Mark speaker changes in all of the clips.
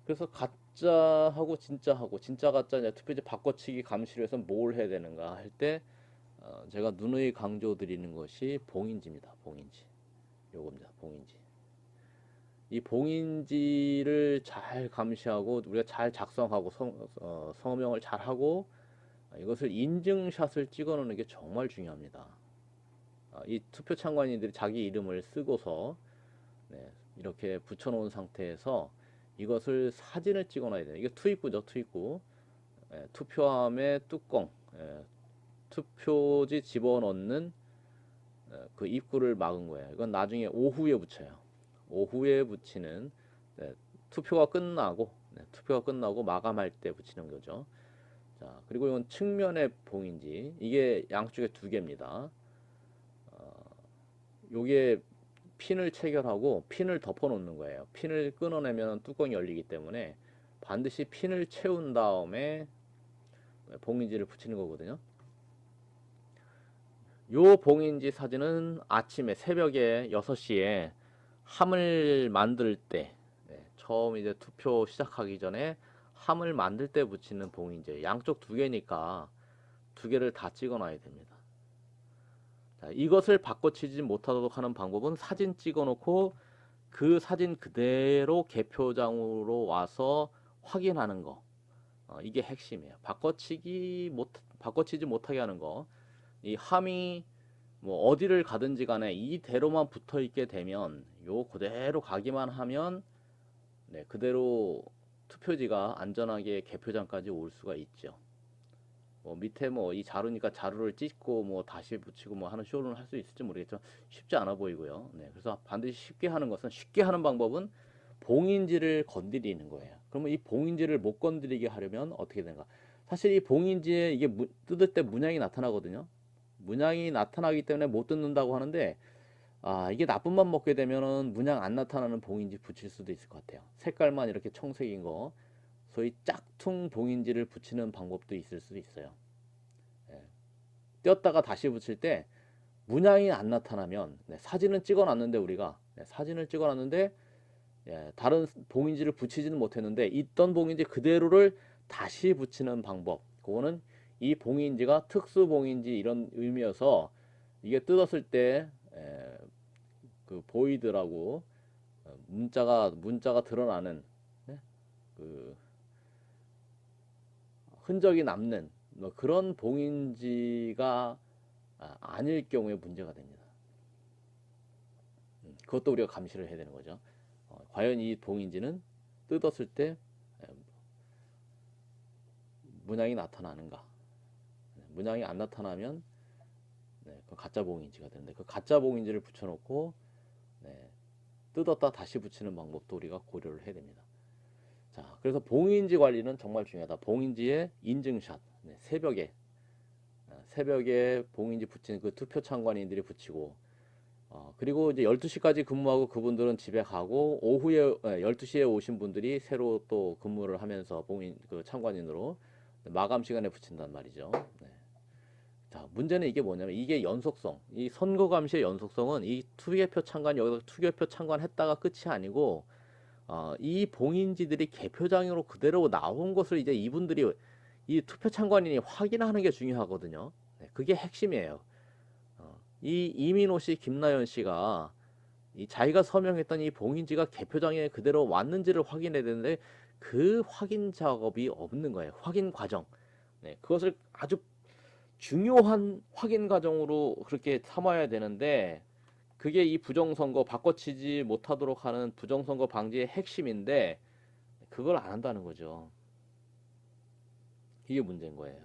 Speaker 1: 그래서 가짜하고 진짜하고 진짜 가짜 이제 투표지 바꿔치기 감시를 해서 뭘 해야 되는가 할 때 제가 누누이 강조드리는 것이 봉인지입니다. 봉인지. 요겁니다. 봉인지. 이 봉인지를 잘 감시하고 우리가 잘 작성하고 서명을 잘 하고 이것을 인증샷을 찍어 놓는 게 정말 중요합니다. 이 투표 참관인들이 자기 이름을 쓰고서 네, 이렇게 붙여놓은 상태에서 이것을 사진을 찍어놔야 돼요. 이게 투입구죠, 투입구. 투표함의 뚜껑, 투표지 집어넣는 그 입구를 막은 거예요. 이건 나중에 오후에 붙여요. 오후에 붙이는 네, 투표가 끝나고 투표가 끝나고 마감할 때 붙이는 거죠. 자, 그리고 이건 측면의 봉인지. 이게 양쪽에 두 개입니다. 요게 핀을 체결하고 핀을 덮어 놓는 거예요. 핀을 끊어내면 뚜껑이 열리기 때문에 반드시 핀을 채운 다음에 봉인지를 붙이는 거거든요. 요 봉인지 사진은 아침에 새벽에 6시에 함을 만들 때 처음 이제 투표 시작하기 전에 함을 만들 때 붙이는 봉인지. 양쪽 두 개니까 두 개를 다 찍어 놔야 됩니다. 자, 이것을 바꿔치지 못하도록 하는 방법은 사진 찍어 놓고 그 사진 그대로 개표장으로 와서 확인하는 거. 이게 핵심이에요. 바꿔치지 못하게 하는 거. 이 함이 뭐 어디를 가든지 간에 이대로만 붙어 있게 되면 요 그대로 가기만 하면 네, 그대로 투표지가 안전하게 개표장까지 올 수가 있죠. 뭐 밑에 뭐 이 자루니까 자루를 찢고 뭐 다시 붙이고 뭐 하는 쇼는 할 수 있을지 모르겠지만 쉽지 않아 보이고요. 네, 그래서 반드시 쉽게 하는 것은 쉽게 하는 방법은 봉인지를 건드리는 거예요. 그러면 이 봉인지를 못 건드리게 하려면 어떻게 되는가? 사실 이 봉인지에 이게 뜯을 때 문양이 나타나거든요. 문양이 나타나기 때문에 못 뜯는다고 하는데 이게 나쁜 맘 먹게 되면은 문양 안 나타나는 봉인지 붙일 수도 있을 것 같아요. 색깔만 이렇게 청색인 거 소위 짝퉁 봉인지를 붙이는 방법도 있을 수도 있어요. 떼었다가 다시 붙일 때 문양이 안 나타나면 사진은 찍어놨는데 우리가 사진을 찍어놨는데 다른 봉인지를 붙이지는 못했는데 있던 봉인지 그대로를 다시 붙이는 방법. 그거는 이 봉인지가 특수 봉인지 이런 의미여서 이게 뜯었을 때 그 보이드라고 문자가 드러나는 그 흔적이 남는 뭐 그런 봉인지가 아닐 경우에 문제가 됩니다. 그것도 우리가 감시를 해야 되는 거죠. 과연 이 봉인지는 뜯었을 때 문양이 나타나는가? 문양이 안 나타나면 그 가짜 봉인지가 되는데 그 가짜 봉인지를 붙여놓고 뜯었다 다시 붙이는 방법도 우리가 고려를 해야 됩니다. 자, 그래서 봉인지 관리는 정말 중요하다. 봉인지의 인증샷, 새벽에 봉인지 붙인 그 투표 참관인들이 붙이고, 그리고 이제 12시까지 근무하고 그분들은 집에 가고, 오후에, 12시에 오신 분들이 새로 또 근무를 하면서 그 참관인으로 마감 시간에 붙인단 말이죠. 네. 자, 문제는 이게 뭐냐면, 이게 연속성. 이 선거감시의 연속성은 이 투개표 참관, 여기서 투개표 참관했다가 끝이 아니고, 이 봉인지들이 개표장으로 그대로 나온 것을 이제 이분들이 이 투표 참관인이 확인하는 게 중요하거든요. 네, 그게 핵심이에요. 이 이민호 씨, 김나연 씨가 이 자기가 서명했던 이 봉인지가 개표장에 그대로 왔는지를 확인해야 되는데 그 확인 작업이 없는 거예요. 확인 과정. 네, 그것을 아주 중요한 확인 과정으로 그렇게 삼아야 되는데 그게 이 부정선거 바꿔치지 못하도록 하는 부정선거 방지의 핵심인데 그걸 안 한다는 거죠. 이게 문제인 거예요.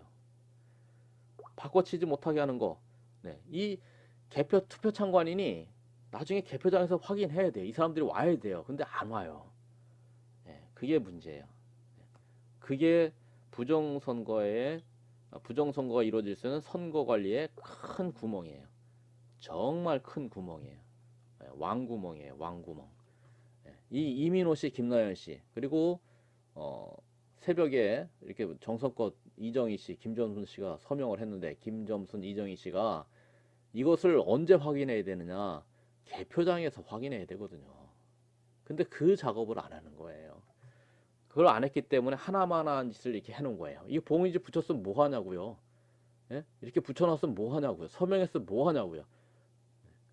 Speaker 1: 바꿔치지 못하게 하는 거. 네, 이 개표 투표 참관인이 나중에 개표장에서 확인해야 돼요. 이 사람들이 와야 돼요. 근데 안 와요. 네, 그게 문제예요. 그게 부정선거가 이루어질 수 있는 선거 관리의 큰 구멍이에요. 정말 큰 구멍이에요. 왕구멍이에요. 왕구멍. 이 이민호 씨, 김나연 씨, 그리고 어, 새벽에 이렇게 정성껏 이정희 씨, 김점순 씨가 서명을 했는데 김점순, 이정희 씨가 이것을 언제 확인해야 되느냐? 개표장에서 확인해야 되거든요. 근데 그 작업을 안 하는 거예요. 그걸 안 했기 때문에 하나만한 짓을 이렇게 해놓은 거예요. 이 봉인지 붙였으면 뭐 하냐고요. 예? 이렇게 붙여놨으면 뭐 하냐고요. 서명했으면 뭐 하냐고요.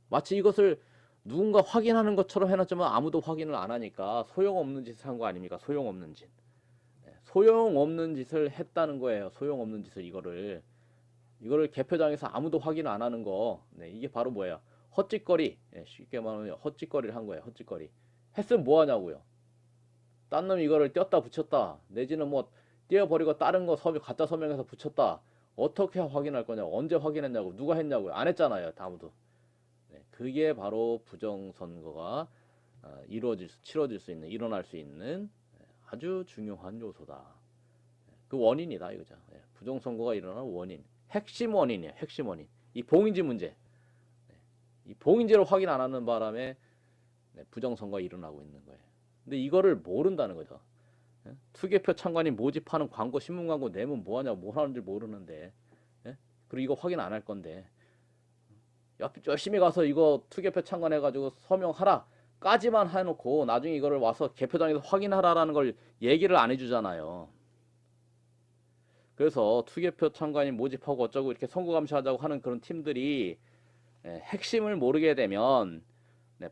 Speaker 1: 마치 이것을 누군가 확인하는 것처럼 해놨지만 아무도 확인을 안 하니까 소용없는 짓을 한 거 아닙니까? 소용없는 짓. 소용없는 짓을 했다는 거예요. 소용없는 짓을 이거를 개표장에서 아무도 확인 안 하는 거. 네, 이게 바로 뭐예요? 헛짓거리. 예, 쉽게 말하면 헛짓거리를 한 거예요. 헛짓거리. 했으면 뭐 하냐고요. 딴 놈이 이거를 떼었다 붙였다. 내지는 뭐 떼어버리고 다른 거 가짜 서명해서 붙였다. 어떻게 확인할 거냐고. 언제 확인했냐고. 누가 했냐고요. 안 했잖아요. 아무도. 네, 그게 바로 부정선거가 치러질 수 있는, 일어날 수 있는 아주 중요한 요소다. 그 원인이다 이거죠. 네, 부정선거가 일어나는 원인, 핵심 원인이에요. 핵심 원인. 이 봉인지 문제. 네, 이 봉인지를 확인 안 하는 바람에 네, 부정선거가 일어나고 있는 거예요. 근데 이거를 모른다는 거죠. 네? 투개표 참관인 모집하는 광고, 신문 광고 내면 뭐하냐고, 뭘 하는지 모르는데. 네? 그리고 이거 확인 안 할 건데. 열심히 가서 이거 투개표 참관해가지고 서명하라 까지만 해놓고 나중에 이거를 와서 개표장에서 확인하라라는 걸 얘기를 안 해주잖아요. 그래서 투개표 참관인 모집하고 어쩌고 이렇게 선거 감시하자고 하는 그런 팀들이 핵심을 모르게 되면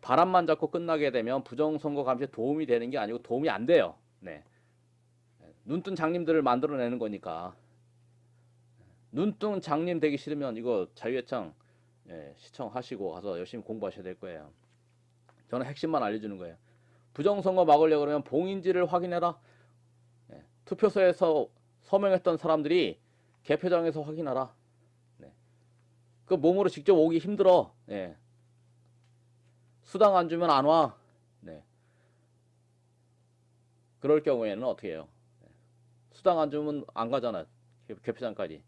Speaker 1: 바람만 잡고 끝나게 되면 부정선거 감시에 도움이 되는 게 아니고 도움이 안 돼요. 네. 눈뜬 장님들을 만들어내는 거니까. 눈뜬 장님 되기 싫으면 이거 자유예창 시청하시고 가서 열심히 공부하셔야 될 거예요. 저는 핵심만 알려주는 거예요. 부정선거 막으려고 그러면 봉인지를 확인해라. 투표소에서 서명했던 사람들이 개표장에서 확인하라. 그 몸으로 직접 오기 힘들어. 수당 안 주면 안 와. 그럴 경우에는 어떻게 해요? 수당 안 주면 안 가잖아. 개표장까지.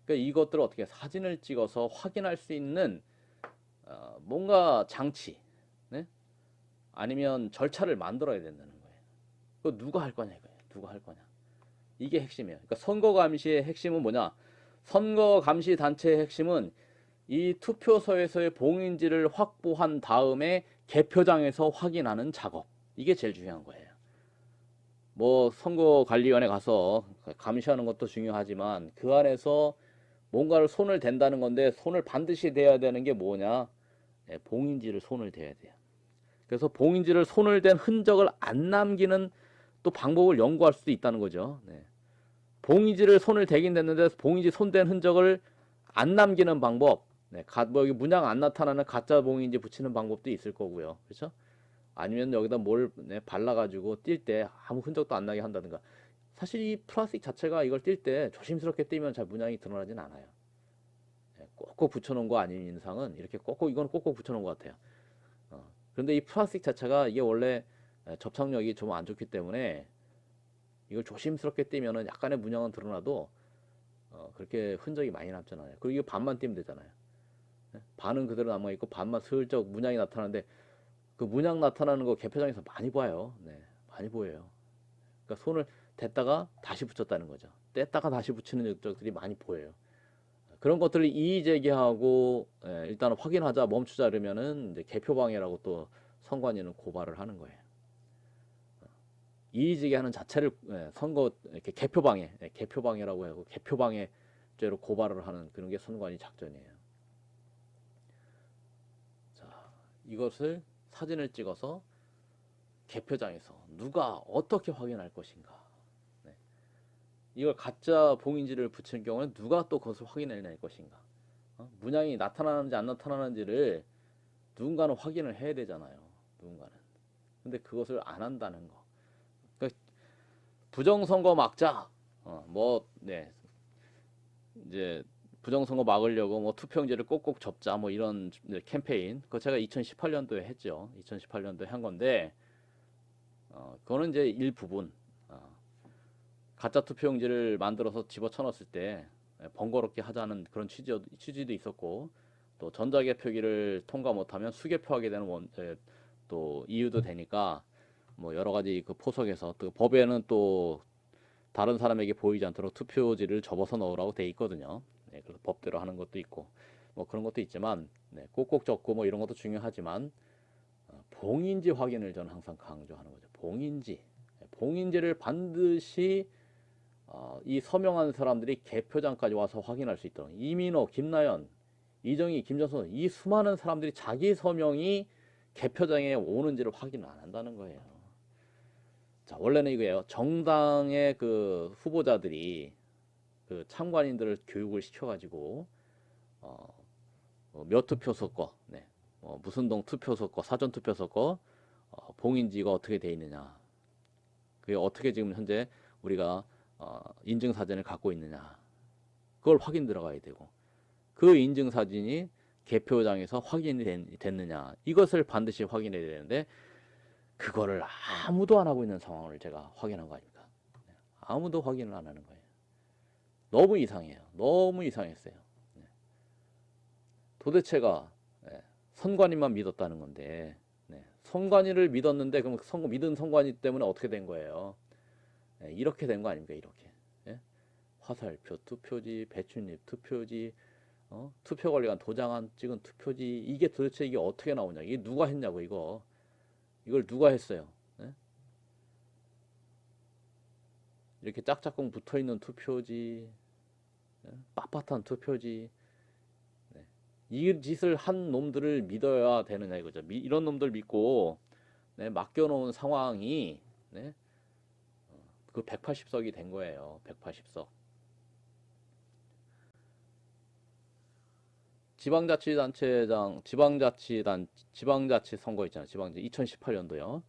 Speaker 1: 그러니까 이것들을 어떻게 사진을 찍어서 확인할 수 있는 뭔가 장치, 네? 아니면 절차를 만들어야 된다는 거예요. 그거 누가 할 거냐 이거예요. 누가 할 거냐. 이게 핵심이에요. 그러니까 선거 감시의 핵심은 뭐냐? 선거 감시 단체의 핵심은 이 투표소에서의 봉인지를 확보한 다음에 개표장에서 확인하는 작업. 이게 제일 중요한 거예요. 뭐 선거관리위원회 가서 감시하는 것도 중요하지만 그 안에서 뭔가를 손을 댄다는 건데 손을 반드시 대야 되는 게 뭐냐? 봉인지를 손을 대야 돼요. 그래서 봉인지를 손을 댄 흔적을 안 남기는 또 방법을 연구할 수도 있다는 거죠. 봉인지를 손을 대긴 됐는데 봉인지 손댄 흔적을 안 남기는 방법. 뭐 여기 문양 안 나타나는 가짜 봉인지 붙이는 방법도 있을 거고요. 그렇죠? 아니면 여기다 뭘 발라가지고 뛸 때 아무 흔적도 안 나게 한다든가. 사실 이 플라스틱 자체가 이걸 뛸 때 조심스럽게 띄면 잘 문양이 드러나진 않아요. 꼭꼭 붙여놓은 거 아닌 이상은 이렇게 이건 꼭꼭 붙여놓은 것 같아요. 그런데 이 플라스틱 자체가 이게 원래 접착력이 좀 안 좋기 때문에 이걸 조심스럽게 띄면은 약간의 문양은 드러나도 그렇게 흔적이 많이 남잖아요. 그리고 이거 반만 띄면 되잖아요. 반은 그대로 남아있고 반만 슬쩍 문양이 나타나는데 그 문양 나타나는 거 개표장에서 많이 봐요. 많이 보여요. 그러니까 손을 댔다가 다시 붙였다는 거죠. 뗐다가 다시 붙이는 적들이 많이 보여요. 그런 것들을 이의 제기하고 일단 확인하자 멈추자 이러면은 이제 개표방해라고 또 선관위는 고발을 하는 거예요. 이의 제기하는 자체를 선거 이렇게 개표방해라고 하고 개표방해죄로 고발을 하는 그런 게 선관위 작전이에요. 자, 이것을 사진을 찍어서 개표장에서 누가 어떻게 확인할 것인가. 이걸 가짜 봉인지를 붙인 경우는 누가 또 그것을 확인해낼 것인가. 문양이 나타나는지 안 나타나는지를 누군가는 확인을 해야 되잖아요. 누군가는. 근데 그것을 안 한다는 거. 그러니까 부정선거 막자. 이제 부정선거 막으려고 뭐 투표용지를 꼭꼭 접자 뭐 이런 캠페인. 그거 제가 2018년도에 했죠. 2018년도에 한 건데, 그거는 이제 일부분. 가짜 투표용지를 만들어서 집어쳐넣었을 때 번거롭게 하자는 그런 취지도 있었고, 또 전자개표기를 통과 못하면 수개표하게 되는 또 이유도 되니까 뭐 여러 가지 그 포석에서 또 법에는 또 다른 사람에게 보이지 않도록 투표지를 접어서 넣으라고 돼 있거든요. 그래서 법대로 하는 것도 있고 뭐 그런 것도 있지만 꼭꼭 적고 뭐 이런 것도 중요하지만 봉인지 확인을 저는 항상 강조하는 거죠. 봉인지를 반드시 이 서명한 사람들이 개표장까지 와서 확인할 수 있도록 이민호, 김나연, 이정희, 김전선 이 수많은 사람들이 자기 서명이 개표장에 오는지를 확인을 안 한다는 거예요. 자, 원래는 이거예요. 정당의 그 후보자들이 그 참관인들을 교육을 시켜가지고 몇 투표소 거, 네, 무슨 동 투표소 거, 사전 투표소 거 봉인지가 어떻게 돼 있느냐, 그게 어떻게 지금 현재 우리가 인증 사진을 갖고 있느냐, 그걸 확인 들어가야 되고 그 인증 사진이 개표장에서 확인이 됐느냐 이것을 반드시 확인해야 되는데 그거를 아무도 안 하고 있는 상황을 제가 확인한 거 아닙니까? 아무도 확인을 안 하는 거예요. 너무 이상해요. 너무 이상했어요. 도대체가 선관위만 믿었다는 건데 선관위를 믿었는데 그럼 믿은 선관위 때문에 어떻게 된 거예요? 이렇게 된 거 아닙니까? 이렇게 화살표 투표지, 배춧잎 투표지, 투표관리관 도장안 찍은 투표지, 이게 도대체 이게 어떻게 나오냐, 이게 누가 했냐고, 이걸 누가 했어요? 이렇게 짝짝꿍 붙어있는 투표지, 빳빳한 투표지, 이 짓을 한 놈들을 믿어야 되느냐 이거죠. 이런 놈들 믿고 맡겨놓은 상황이 그 180석이 된 거예요. 180석. 지방자치단체장, 지방자치 선거 있잖아요. 지방자치 2018년도요.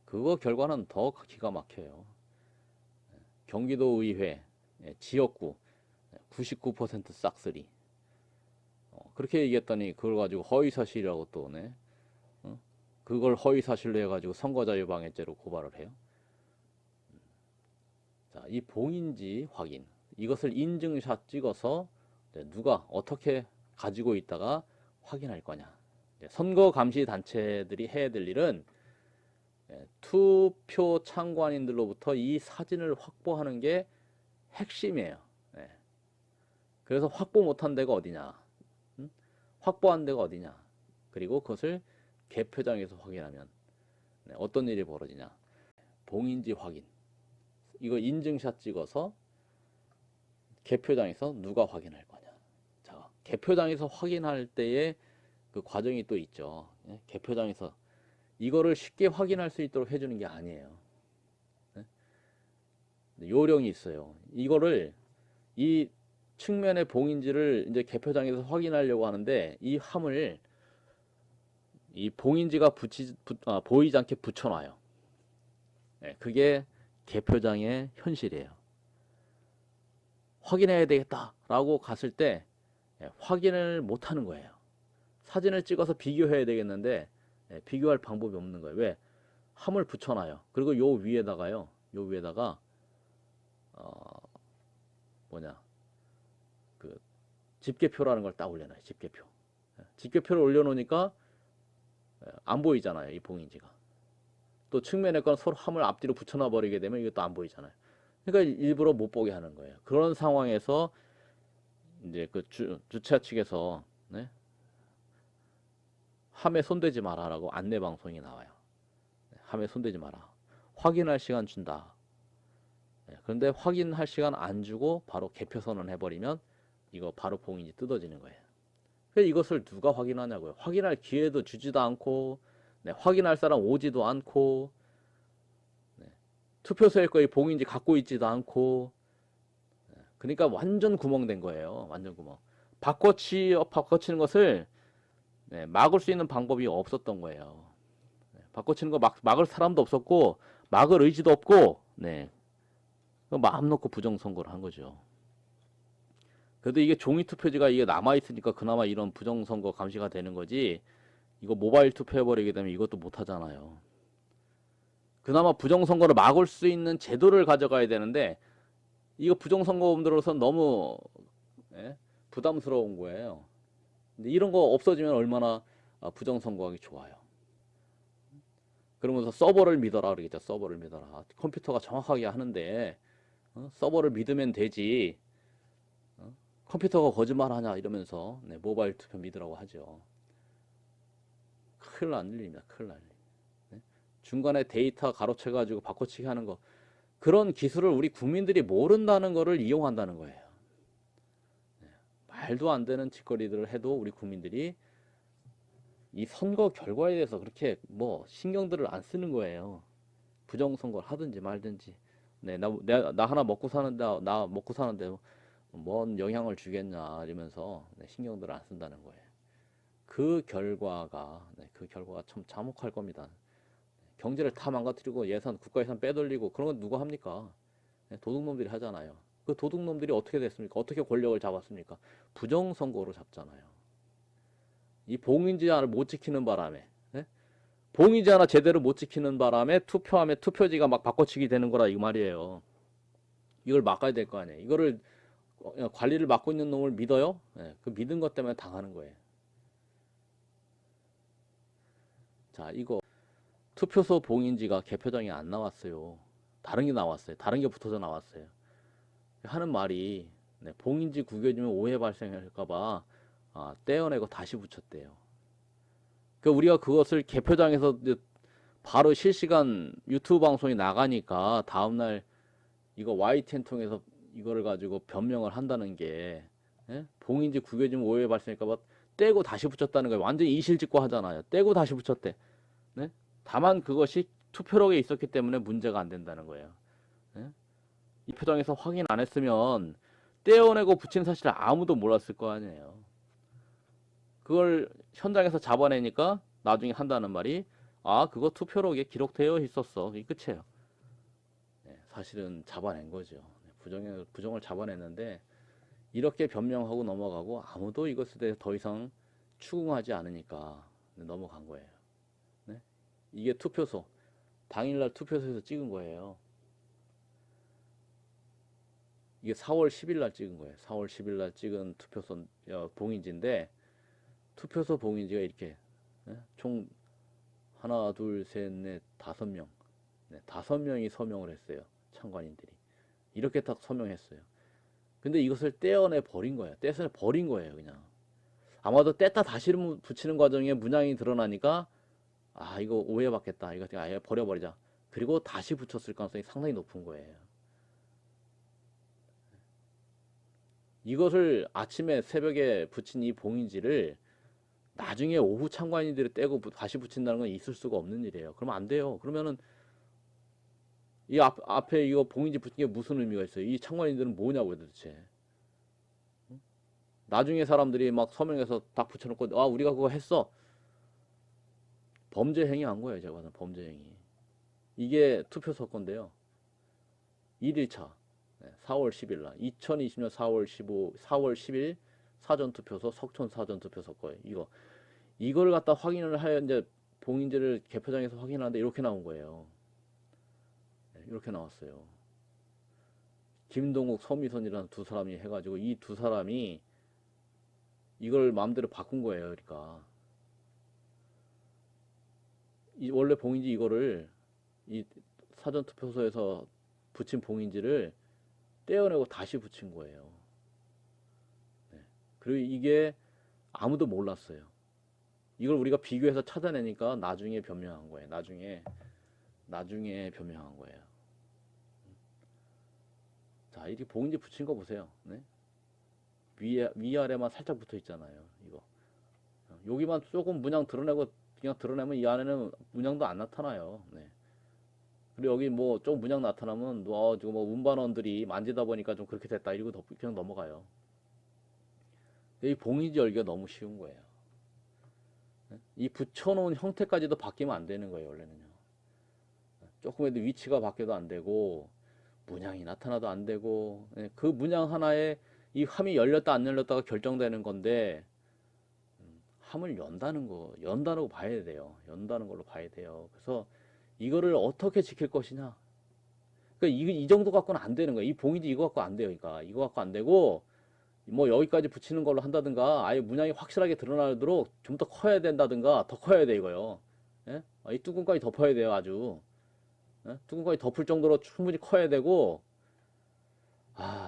Speaker 1: 그거 결과는 더 기가 막혀요. 경기도의회 지역구 99% 싹쓸이. 그렇게 얘기했더니 그걸 가지고 허위사실이라고 또 그걸 허위사실로 해가지고 선거자유방해죄로 고발을 해요. 자, 이 봉인지 확인, 이것을 인증샷 찍어서 누가 어떻게 가지고 있다가 확인할 거냐. 선거감시단체들이 해야 될 일은 투표 참관인들로부터 이 사진을 확보하는 게 핵심이에요. 그래서 확보 못한 데가 어디냐, 확보한 데가 어디냐, 그리고 그것을 개표장에서 확인하면 어떤 일이 벌어지냐. 봉인지 확인, 이거 인증샷 찍어서 개표장에서 누가 확인할 거냐. 자, 개표장에서 확인할 때의 그 과정이 또 있죠. 개표장에서 이거를 쉽게 확인할 수 있도록 해주는 게 아니에요. 요령이 있어요. 이거를 이 측면의 봉인지를 이제 개표장에서 확인하려고 하는데 이 함을 이 봉인지가 보이지 않게 붙여놔요. 그게 개표장의 현실이에요. 확인해야 되겠다라고 갔을 때 확인을 못 하는 거예요. 사진을 찍어서 비교해야 되겠는데 비교할 방법이 없는 거예요. 왜? 함을 붙여놔요. 그리고 요 위에다가요, 요 위에다가 그 집계표라는 걸 딱 올려놔요. 집계표. 집계표를 올려놓으니까 안 보이잖아요. 이 봉인지가. 또 측면에 건 서로 함을 앞뒤로 붙여놔 버리게 되면 이것도 안 보이잖아요. 그러니까 일부러 못 보게 하는 거예요. 그런 상황에서 이제 그 주최 측에서 함에 손대지 마라라고 안내 방송이 나와요. 함에 손대지 마라. 확인할 시간 준다. 그런데 확인할 시간 안 주고 바로 개표 선언 해버리면 이거 바로 봉인지 뜯어지는 거예요. 그래서 이것을 누가 확인하냐고요. 확인할 기회도 주지도 않고, 확인할 사람 오지도 않고, 투표소에 거의 봉인지 갖고 있지도 않고, 그러니까 완전 구멍된 거예요. 완전 구멍. 바꿔치는 것을 막을 수 있는 방법이 없었던 거예요. 바꿔치는 거 막을 사람도 없었고, 막을 의지도 없고, 마음 놓고 부정선거를 한 거죠. 그래도 이게 종이투표지가 이게 남아있으니까 그나마 이런 부정선거 감시가 되는 거지, 이거 모바일 투표해버리게 되면 이것도 못하잖아요. 그나마 부정선거를 막을 수 있는 제도를 가져가야 되는데, 이거 부정선거범들로서 너무 부담스러운 거예요. 근데 이런 거 없어지면 얼마나 부정선거하기 좋아요. 그러면서 서버를 믿어라 그러겠죠. 서버를 믿어라. 컴퓨터가 정확하게 하는데 서버를 믿으면 되지. 컴퓨터가 거짓말하냐 이러면서 모바일 투표 믿으라고 하죠. 큰일 날 일입니다. 큰일 날 일. 중간에 데이터 가로채 가지고 바꿔치기 하는 거, 그런 기술을 우리 국민들이 모른다는 거를 이용한다는 거예요. 말도 안 되는 짓거리들을 해도 우리 국민들이 이 선거 결과에 대해서 그렇게 뭐 신경들을 안 쓰는 거예요. 부정선거를 하든지 말든지. 네, 나 하나 먹고 사는데, 나 먹고 사는데 뭔 영향을 주겠냐 이러면서 네, 신경들을 안 쓴다는 거예요. 그 결과가 참 참혹할 겁니다. 경제를 다 망가뜨리고 국가 예산 빼돌리고 그런 건 누가 합니까? 네, 도둑놈들이 하잖아요. 그 도둑놈들이 어떻게 됐습니까? 어떻게 권력을 잡았습니까? 부정선거로 잡잖아요. 이 봉인제 하나를 못 지키는 바람에, 네? 봉인제 하나 제대로 못 지키는 바람에 투표함에 투표지가 막 바꿔치기 되는 거라 이 말이에요. 이걸 막아야 될 거 아니에요. 이거를 관리를 맡고 있는 놈을 믿어요? 네, 그 믿은 것 때문에 당하는 거예요. 자, 이거 투표소 봉인지가 개표장에 안 나왔어요. 다른 게 나왔어요. 다른 게 붙어서 나왔어요. 하는 말이 네, 봉인지 구겨주면 오해 발생할까봐 떼어내고 다시 붙였대요. 그 우리가 그것을 개표장에서 바로 실시간 유튜브 방송이 나가니까 다음날 이거 YTN 통해서 이거를 가지고 변명을 한다는 게 예? 봉인지 구겨주면 오해 발생할까봐 떼고 다시 붙였다는 거예요. 완전히 이실직고 하잖아요. 떼고 다시 붙였대. 네? 다만 그것이 투표록에 있었기 때문에 문제가 안 된다는 거예요. 예? 이 표정에서 확인 안 했으면 떼어내고 붙인 사실을 아무도 몰랐을 거 아니에요. 그걸 현장에서 잡아내니까 나중에 한다는 말이 그거 투표록에 기록되어 있었어. 이 끝이에요. 네, 사실은 잡아낸 거죠. 부정을 잡아냈는데 이렇게 변명하고 넘어가고 아무도 이것에 대해 더 이상 추궁하지 않으니까 넘어간 거예요. 네? 이게 투표소 당일날 투표소에서 찍은 거예요. 이게 4월 10일 날 찍은 거예요. 4월 10일 날 찍은 투표소 봉인지인데 투표소 봉인지가 이렇게 총 하나, 둘, 셋, 넷, 5명. 네, 5명이 서명을 했어요. 참관인들이. 이렇게 딱 서명했어요. 근데 이것을 떼어내 버린 거예요. 떼서 버린 거예요, 그냥. 아마도 뗐다 다시 붙이는 과정에 문양이 드러나니까 이거 오해받겠다. 이거 아예 버려버리자. 그리고 다시 붙였을 가능성이 상당히 높은 거예요. 이것을 아침에 새벽에 붙인 이 봉인지를 나중에 오후 참관인들이 떼고 다시 붙인다는 건 있을 수가 없는 일이에요. 그러면 안 돼요. 그러면은 이 앞에 이거 봉인지 붙인 게 무슨 의미가 있어요? 이 참관인들은 뭐냐고요, 도대체. 나중에 사람들이 막 서명해서 딱 붙여놓고 우리가 그거 했어. 범죄 행위 한 거예요, 제가 봐서 범죄 행위. 이게 투표소 건데요. 1일차 4월 10일 날 2020년 4월 10일 사전투표소 석촌 사전투표소 거예요. 이걸 갖다 확인을 하여 이제 봉인지를 개표장에서 확인하는데 이렇게 나온 거예요. 이렇게 나왔어요. 김동욱, 서미선이라는 두 사람이 해가지고 이 두 사람이 이걸 마음대로 바꾼 거예요. 그러니까 원래 봉인지 이거를 이 사전투표소에서 붙인 봉인지를 떼어내고 다시 붙인 거예요. 네. 그리고 이게 아무도 몰랐어요. 이걸 우리가 비교해서 찾아내니까 나중에 변명한 거예요. 나중에 변명한 거예요. 자, 이렇게 봉인지 붙인 거 보세요. 네? 위아래만 살짝 붙어 있잖아요. 이거. 여기만 조금 문양 드러내고 그냥 드러내면 이 안에는 문양도 안 나타나요. 네. 그리고 여기 뭐 좀 문양 나타나면 지금 뭐 운반원들이 만지다 보니까 좀 그렇게 됐다 이러고 그냥 넘어가요. 이 봉인지 열기가 너무 쉬운 거예요. 이 붙여놓은 형태까지도 바뀌면 안 되는 거예요. 원래는요. 조금에도 위치가 바뀌어도 안 되고 문양이 나타나도 안 되고 그 문양 하나에 이 함이 열렸다 안 열렸다가 결정되는 건데 함을 연다고 봐야 돼요. 연다는 걸로 봐야 돼요. 그래서 이거를 어떻게 지킬 것이냐. 그러니까 이 정도 갖고는 안 되는 거예요. 이 봉인지 이거 갖고 안 돼요. 그러니까 이거 갖고 안 되고 뭐 여기까지 붙이는 걸로 한다든가 아예 문양이 확실하게 드러나도록 좀 더 커야 된다든가 더 커야 돼 이거요. 예? 이 뚜껑까지 덮어야 돼요. 아주 뚜껑까지 덮을 정도로 충분히 커야 되고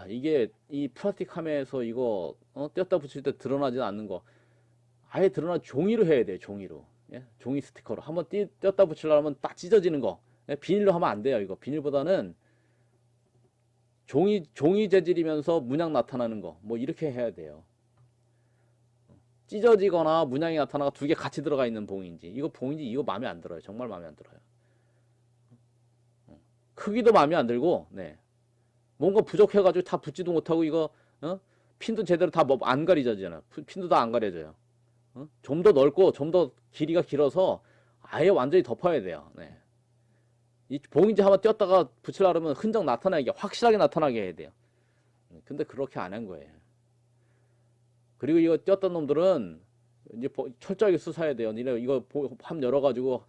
Speaker 1: 이게 이 플라스틱 함에서 이거 뗐다 붙일 때 드러나지 않는 거 아예 드러나 종이로 해야 돼요. 종이로. 예? 종이 스티커로 한번 띄었다 붙이려면 딱 찢어지는 거. 예? 비닐로 하면 안 돼요. 이거 비닐보다는 종이 재질이면서 문양 나타나는 거. 뭐 이렇게 해야 돼요. 찢어지거나 문양이 나타나가 두 개 같이 들어가 있는 봉인지. 이거 봉인지 이거 마음에 안 들어요. 정말 마음에 안 들어요. 크기도 마음에 안 들고, 네. 뭔가 부족해가지고 다 붙지도 못하고 이거, 핀도 제대로 다 뭐 안 가려져잖아요. 핀도 다 안 가려져요. 좀 더 넓고 좀 더 길이가 길어서 아예 완전히 덮어야 돼요. 네. 이 봉인지 한번 띄었다가 붙이려면 흔적 나타나게 확실하게 나타나게 해야 돼요. 근데 그렇게 안 한 거예요. 그리고 이거 띄었던 놈들은 이제 철저하게 수사해야 돼요. 니네 이거 함 열어가지고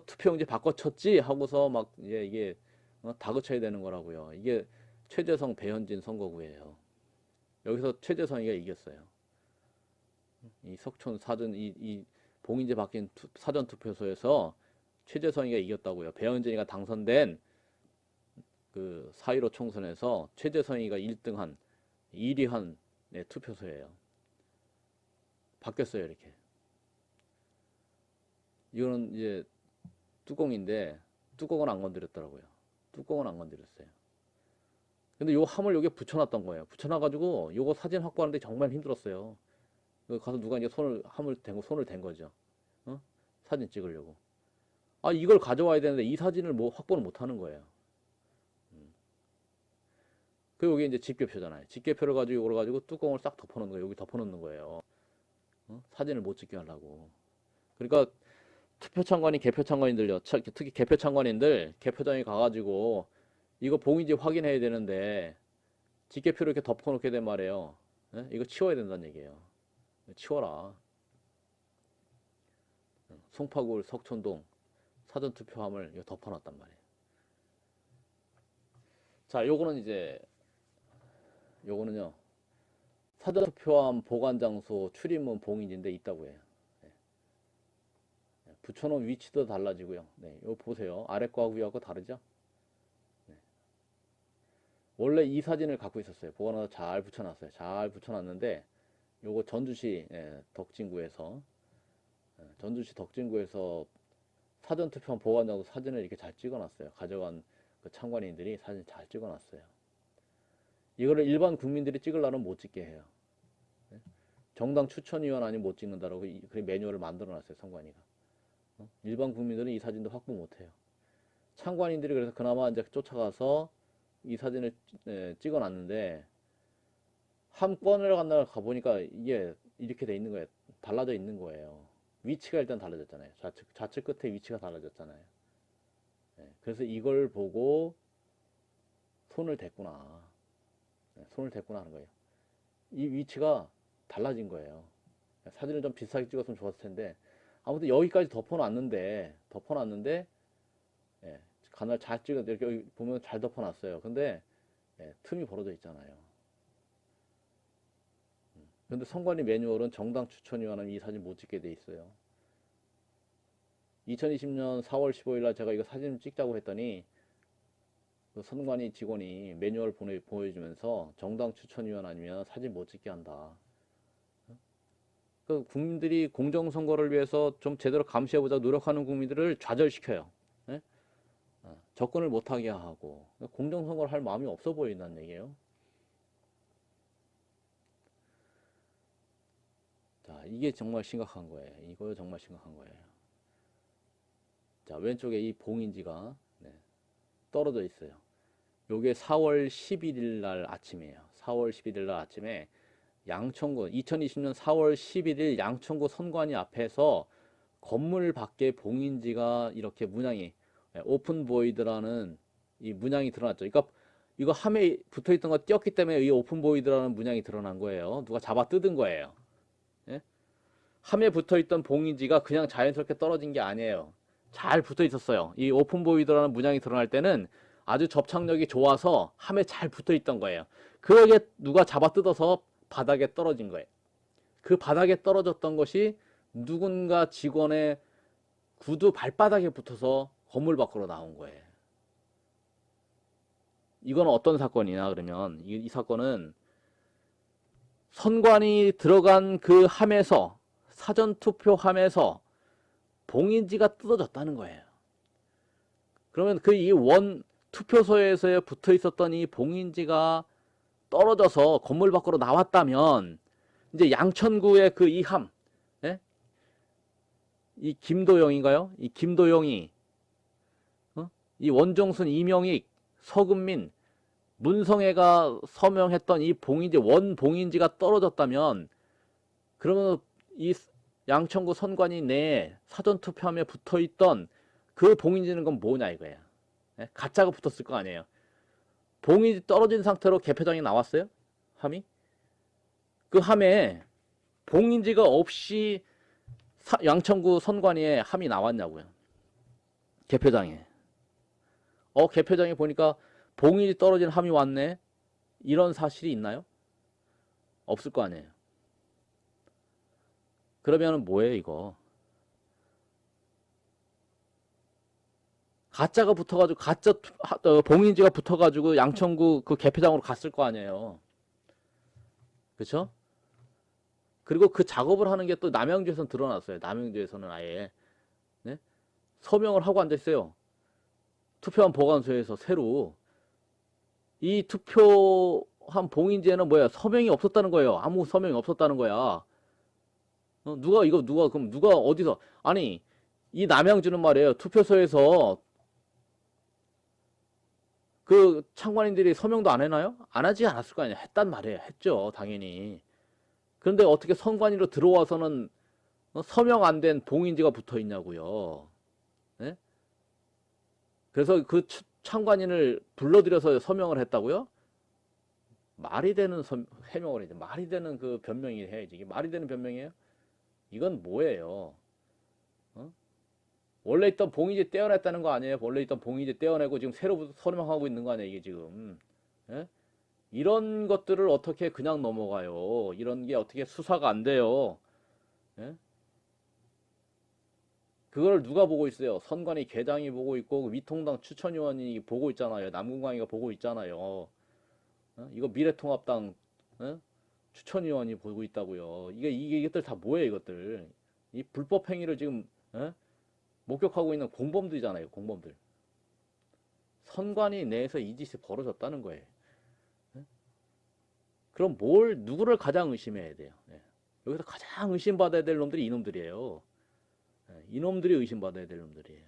Speaker 1: 투표용지 바꿔쳤지 하고서 막 이게 다그쳐야 되는 거라고요. 이게 최재성 배현진 선거구예요. 여기서 최재성이가 이겼어요. 이 석촌 사전 이 봉인제 바뀐 사전 투표소에서 최재성이가 이겼다고요. 배현진이가 당선된 그 4.15 총선에서 최재성이가 1등한 1위한 네, 투표소예요. 바뀌었어요, 이렇게. 이거는 이제 뚜껑인데 뚜껑은 안 건드렸더라고요. 뚜껑은 안 건드렸어요. 근데 요 함을 여기에 붙여놨던 거예요. 붙여놔가지고 요거 사진 확보하는데 정말 힘들었어요. 가서 누가 이제 함을 대고 손을 댄 거죠. 사진 찍으려고. 아, 이걸 가져와야 되는데 이 사진을 뭐 확보를 못 하는 거예요. 그리고 여기 이제 집계표잖아요. 집계표를 가지고 이걸 가지고 뚜껑을 싹 덮어놓는 거예요. 여기 덮어놓는 거예요. 사진을 못 찍게 하려고. 그러니까 투표창관인 개표창관인들요. 특히 개표창관인들 개표장에 가가지고 이거 봉인지 확인해야 되는데 집계표를 이렇게 덮어놓게 된 말이에요. 예? 이거 치워야 된다는 얘기예요. 치워라. 송파구 석촌동 사전투표함을 이거 덮어놨단 말이에요. 자, 요거는 이제 요거는요. 사전투표함 보관장소 출입문 봉인지인데 있다고 해요. 네. 붙여놓은 위치도 달라지고요. 네, 이거 보세요. 아래 거하고 위하고 다르죠? 네. 원래 이 사진을 갖고 있었어요. 보관해서 잘 붙여놨어요. 잘 붙여놨는데 요거 전주시 덕진구에서 전주시 덕진구에서 사전투표함 보관장소 사진을 이렇게 잘 찍어놨어요. 가져간 그 참관인들이 사진 잘 찍어놨어요. 이거를 일반 국민들이 찍으려면 못 찍게 해요. 정당 추천위원 아니면 못 찍는다라고 그 매뉴얼을 만들어놨어요. 선관위가. 일반 국민들은 이 사진도 확보 못해요. 참관인들이 그래서 그나마 이제 쫓아가서 이 사진을 찍어놨는데 한 건을 가보니까 이게 이렇게 돼 있는 거예요. 달라져 있는 거예요. 위치가 일단 달라졌잖아요. 좌측 끝에 위치가 달라졌잖아요. 그래서 이걸 보고 손을 댔구나. 손을 댔구나 하는 거예요. 이 위치가 달라진 거예요. 사진을 좀 비슷하게 찍었으면 좋았을 텐데 아무튼 여기까지 덮어놨는데 간을 잘 찍어 이렇게 여기 보면 잘 덮어놨어요. 근데 틈이 벌어져 있잖아요. 근데 선관위 매뉴얼은 정당 추천위원은 이 사진 못 찍게 돼 있어요. 2020년 4월 15일 날 제가 이거 사진 찍자고 했더니 그 선관위 직원이 매뉴얼 보여주면서 정당 추천위원 아니면 사진 못 찍게 한다. 그 국민들이 공정선거를 위해서 좀 제대로 감시해보자 노력하는 국민들을 좌절시켜요. 네? 접근을 못하게 하고 공정선거를 할 마음이 없어 보인다는 얘기예요. 자, 이게 정말 심각한 거예요. 이거 정말 심각한 거예요. 자, 왼쪽에 이 봉인지가 떨어져 있어요. 요게 4월 11일 날 아침이에요. 4월 11일 날 아침에 양천구 2020년 4월 11일 양천구 선관위 앞에서 건물 밖에 봉인지가 이렇게 문양이 오픈 보이드라는 이 문양이 드러났죠. 그러니까 이거 함에 붙어있던 거 띄었기 때문에 이 오픈 보이드라는 문양이 드러난 거예요. 누가 잡아 뜯은 거예요. 예? 함에 붙어있던 봉인지가 그냥 자연스럽게 떨어진 게 아니에요. 잘 붙어 있었어요. 이 오픈 보이드라는 문양이 드러날 때는 아주 접착력이 좋아서 함에 잘 붙어 있던 거예요. 그러게 누가 잡아 뜯어서 바닥에 떨어진 거예요. 그 바닥에 떨어졌던 것이 누군가 직원의 구두 발바닥에 붙어서 건물 밖으로 나온 거예요. 이건 어떤 사건이냐 그러면 이 사건은 선관위 들어간 그 함에서 사전투표함에서 봉인지가 뜯어졌다는 거예요. 그러면 그 이 투표소에서 붙어 있었던 이 봉인지가 떨어져서 건물 밖으로 나왔다면 이제 양천구의 그 이함, 예? 이 김도영인가요? 이 김도영이 이 원종순, 이명익, 서금민, 문성애가 서명했던 이 봉인지, 원봉인지가 떨어졌다면 그러면 이 양천구 선관위 내에 사전투표함에 붙어있던 그 봉인지는 건 뭐냐 이거야. 예? 가짜가 붙었을 거 아니에요. 봉인지 떨어진 상태로 개표장에 나왔어요? 함이? 그 함에 봉인지가 없이 양천구 선관위에 함이 나왔냐고요. 개표장에. 개표장에 보니까 봉인지 떨어진 함이 왔네. 이런 사실이 있나요? 없을 거 아니에요. 그러면 뭐예요 이거? 가짜가 붙어가지고 가짜 봉인지가 붙어가지고 양천구 그 개표장으로 갔을 거 아니에요. 그렇죠? 그리고 그 작업을 하는 게 또 남양주에서는 드러났어요. 남양주에서는 아예 네? 서명을 하고 앉아있어요. 투표함 보관소에서 새로 이 투표함 봉인지에는 뭐야? 서명이 없었다는 거예요. 아무 서명이 없었다는 거야. 그럼 누가 어디서 아니 이 남양주는 말이에요. 투표소에서 그 참관인들이 서명도 안 해놔요? 안 하지 않았을 거 아니에요. 했단 말이에요. 했죠. 당연히. 그런데 어떻게 선관위로 들어와서는 서명 안 된 봉인지가 붙어 있냐고요. 네? 그래서 그 참관인을 불러들여서 서명을 했다고요? 말이 되는 해명을 해야지. 말이 되는 그 변명이 해야지. 이게 말이 되는 변명이에요? 이건 뭐예요? 원래 있던 봉인지 떼어냈다는 거 아니에요? 원래 있던 봉인지 떼어내고 지금 새로 서명하고 있는 거 아니에요? 이게 지금. 예? 이런 것들을 어떻게 그냥 넘어가요? 이런 게 어떻게 수사가 안 돼요? 예? 그걸 누가 보고 있어요? 선관위 계장이 보고 있고 위통당 추천위원이 보고 있잖아요. 남궁광이가 보고 있잖아요. 이거 미래통합당 추천위원이 보고 있다고요. 이것들 다 뭐예요? 이것들 이 불법 행위를 지금 목격하고 있는 공범들이잖아요. 공범들. 선관위 내에서 이 짓이 벌어졌다는 거예요. 그럼 누구를 가장 의심해야 돼요? 여기서 가장 의심받아야 될 놈들이 이놈들이에요. 이놈들이 의심받아야 될 놈들이에요.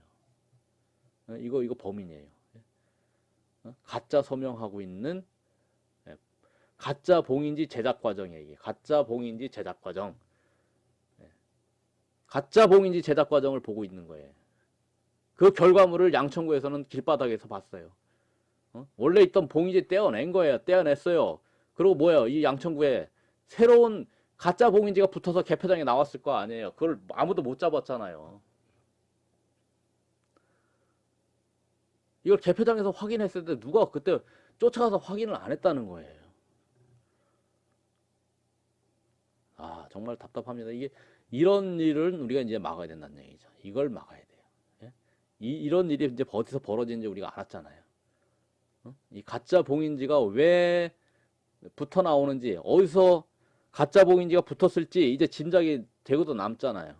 Speaker 1: 이거 범인이에요. 가짜 서명하고 있는 가짜 봉인지 제작 과정이에요. 이게 가짜 봉인지 제작 과정. 가짜 봉인지 제작 과정을 보고 있는 거예요. 그 결과물을 양천구에서는 길바닥에서 봤어요. 원래 있던 봉인지 떼어낸 거예요. 떼어냈어요. 그리고 뭐예요? 이 양천구에 새로운 가짜 봉인지가 붙어서 개표장에 나왔을 거 아니에요. 그걸 아무도 못 잡았잖아요. 이걸 개표장에서 확인했을 때 누가 그때 쫓아가서 확인을 안 했다는 거예요. 아, 정말 답답합니다. 이런 일은 우리가 이제 막아야 된다는 얘기죠. 이걸 막아야 돼요. 예? 이런 일이 이제 어디서 벌어지는지 우리가 알았잖아요. 이 가짜 봉인지가 왜 붙어 나오는지, 어디서 가짜 봉인지가 붙었을지 이제 짐작이 되고도 남잖아요.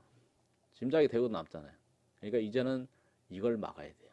Speaker 1: 짐작이 되고도 남잖아요. 그러니까 이제는 이걸 막아야 돼요.